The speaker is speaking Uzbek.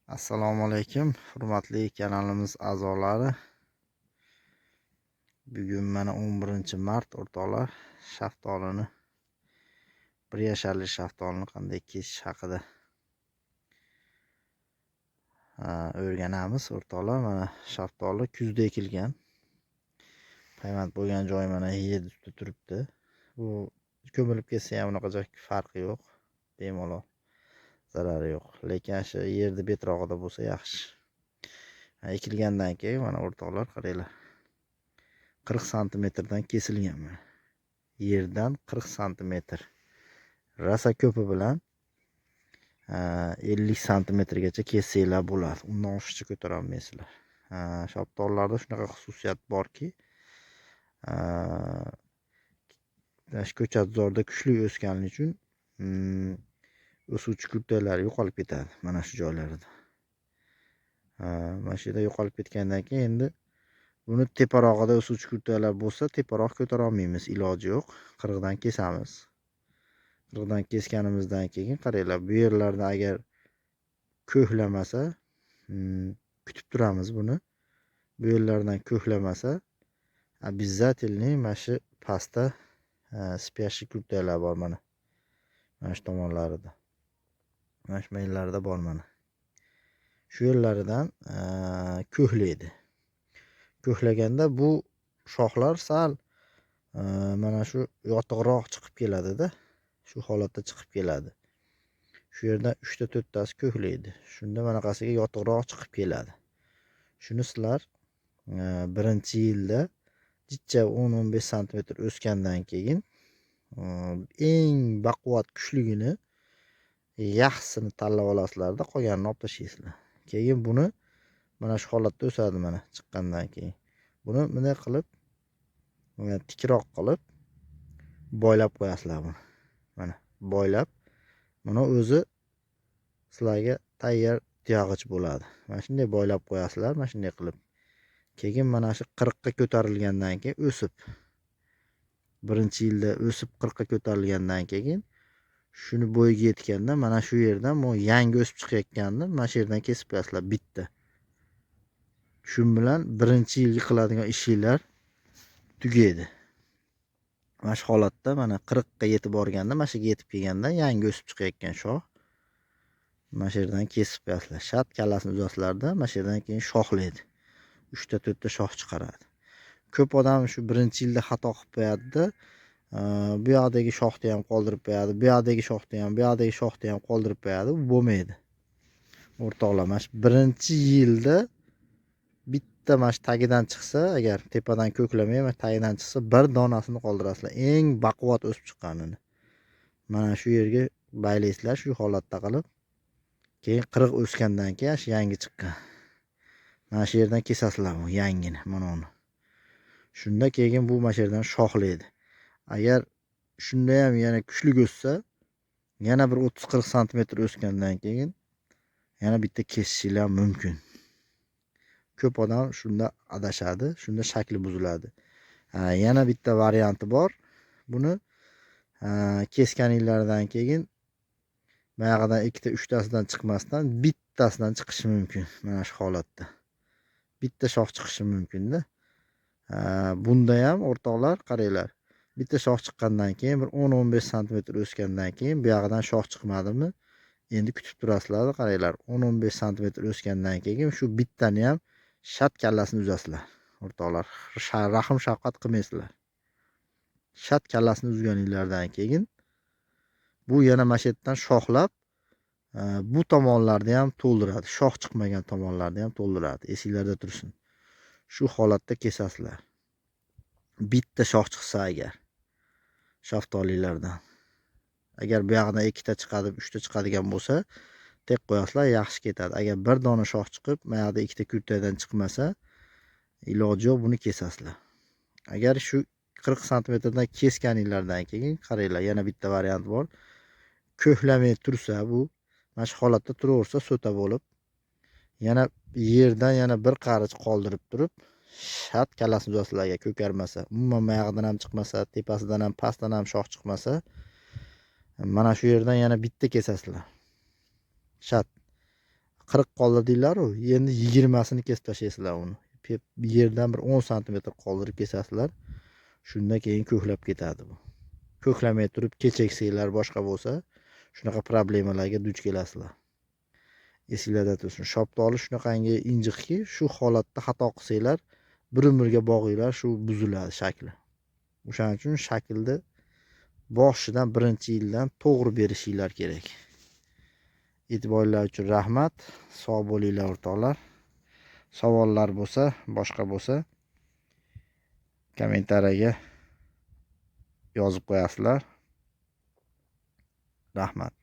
Assalomu alaykum, hurmatli kanalimiz a'zolari. Bugun mana 11-mart o'rtoqlar, shaftolini, bir yasharli shaftolini qanday kesish haqida o'rganamiz o'rtoqlar. Mana shaftoli kuzda ekilgan. Paymant bo'lgan joyi mana yer ustida turibdi. Bu ko'milib ketsa ham unaqa farqi yo'q. Bemalol zarari yo'q. Lekin shu yerni betrog'ida bo'lsa yaxshi. Ekilgandan keyin mana o'rtoqlar qaranglar. 40 santimetrdan kesilgan mana. Yerdan 40 santimetr. Rosa ko'pi bilan 50 santimetrgacha kessanglar bo'ladi. Undan oshiqcha ko'tara olmaysizlar. Shaftollarda shunaqa xususiyat borki, ko'chatzorda kuchli o'sganligi uchun o'suvchi kurtalar yo'qolib ketadi mana shu joylarda. Mana shu yerda yo'qolib ketgandan keyin endi buni teparog'ida o'suvchi kurtalar bo'lsa, teparoq ko'tara olmaymiz, iloji yo'q. 40 dan kesamiz. 40 dan kesganimizdan keyin qaranglar, bu yerlarda agar ko'hlamasa, kutib turamiz buni. Bu yerlardan ko'hlamasa, обязательный mana shu pastda spyashli kurtalar bor mana. Mana shu tomonlarida. Mana shu yerlarda bor mana. Shu yerlaridan ko'hlaydi. Ko'hlaganda bu shoxlar sal mana shu yotiqroq chiqib keladi-da. Shu holatda chiqib keladi. Shu yerdan 3 ta 4 tasi ko'hlaydi. Shunda bunaqasiga yotiqroq chiqib keladi. Shuni sizlar birinchi yilda jicha 10-15 santimetr o'sgandan keyin eng baquvvat kuchligini yaxshisini tanlab olasizlarda, qolganini olib tashlaysizlar. Keyin buni mana shu holatda o'sadi mana chiqqandan keyin. Buni bunday qilib tikroq qilib boylab qo'yasizlar buni. Mana boylab, buni o'zi sizlarga tayyor tuyog'ich bo'ladi. Mana shunday boylab qo'yasizlar, mana shunday qilib. Keyin mana shu 40 ga ko'tarilgandan keyin o'sib, birinchi yilda o'sib 40 ga ko'tarilgandan keyin shuni bo'yiga yetganda mana shu yerdan bu yangi o'sib chiqayotganini mana shu yerdan kesib qo'yasizlar bitta. Shu bilan birinchi yilgi qiladigan ishinglar tugaydi. Mana shu holatda mana 40 ga yetib borganda, mana shu yerga yetib kelganda yangi o'sib chiqayotgan shox mana shu yerdan kesib qo'yasizlar. Shat kallasini uzasizlarda, mana shu yerdan keyin shoxlaydi. 3 ta 4 ta shox chiqaradi. Ko'p odam shu birinchi yilda xato qilib qo'yadi-da, bu yoqdagi shoxni ham qoldirib qo'yadi, bu yoqdagi shoxni ham, bu yoqdagi shoxni ham qoldirib qo'yadi. Bu bo'lmaydi. O'rtoqlar, mana shu birinchi yilda bitta mana shu tagidan chiqsa, agar tepadan ko'klamay, mana tagidan chiqsa, bir donasini qoldirasizlar. Eng baquvvat o'sib chiqqanini. Mana shu yerga baylaysizlar shu holatda qilib. Keyin 40 o'sgandan keyin shu yangi chiqqan. Mana shu yerdan kesasizlar bu yangini, mana uni. Shunda keyin bu mana shu yerdan shoxlaydi. Agar shunda ham yana kuchli o'ssa, yana bir 30-40 santimetr o'sgandan keyin yana bitta kesishinglar mumkin. Ko'p odam shunda adashadi, shunda shakli buziladi. Yana bitta varianti bor. Buni kesganinglardan keyin buyog'idan 2 ta 3 tasidan chiqmasdan bittasidan chiqishi mumkin. Mana shu holatda. Bitta shox chiqishi mumkin-da. Bunda ham o'rtoqlar qaranglar. Bitta shox chiqqandan keyin bir 10-15 santimetr o'sgandan keyin bu yog'idan shox chiqmadimi? Endi kutib turasizlar, qaranglar. 10-15 santimetr o'sgandan keyin shu bittani ham shat kallasini uzasizlar. O'rtoqlar, rahm shafqat qilmaysizlar. Shat kallasini uzganinglardan keyin bu yana mana shu yerdan shoxlab bu tomonlarni ham to'ldiradi. Shox chiqmagan tomonlarni ham to'ldiradi. Esinglarda tursin. Shu holatda kesasizlar. Bitta shox chiqsa agar shaftolilardan. Agar bu yoqdan 2 ta chiqadi, 3 ta chiqadigan bo'lsa, tek qo'yasizlar, yaxshi ketadi. Agar bir dona shox chiqib, bu yoqda 2 ta kurtadan chiqmasa, iloji yo'q, buni kesasizlar. Agar shu 40 santimetrdan kesganinglardan keyin qaranglar, yana bitta variant bor. Ko'hlamay tursa bu, mana shu holatda turaversa so'ta bo'lib, yana yerdan yana bir qarich qoldirib turib, shat kallasini uzasizlar agar ko'karmasa, umuman mayog'idan ham chiqmasa, tepasidan ham, pastdan ham shox chiqmasa, mana shu yerdan yana bitta kesasizlar. Shat 40 qoldirdinglar-ku, endi 20sini kesib tashlaysizlar uni. Yerdan bir 10 santimetr qoldirib kesasizlar. Shundan keyin ko'klab ketadi bu. Ko'klamay turib kechaksanglar boshqa bo'lsa, shunaqa problemalarga duch kelasizlar. Esinglarda tursin. Shoptoli shunaqangi injiqki, shu holatda xato qilsanglar, bir umrga bog'inglar shu buziladi shakli. O'shaning uchun shaklni boshidan birinchi yildan to'g'ri berishinglar kerak. E'tiboringlar uchun rahmat. Sog' bo'linglar o'rtoqlar. Savollar bo'lsa, boshqa bo'lsa kommentariyaga yozib qo'yasizlar. Rahmat.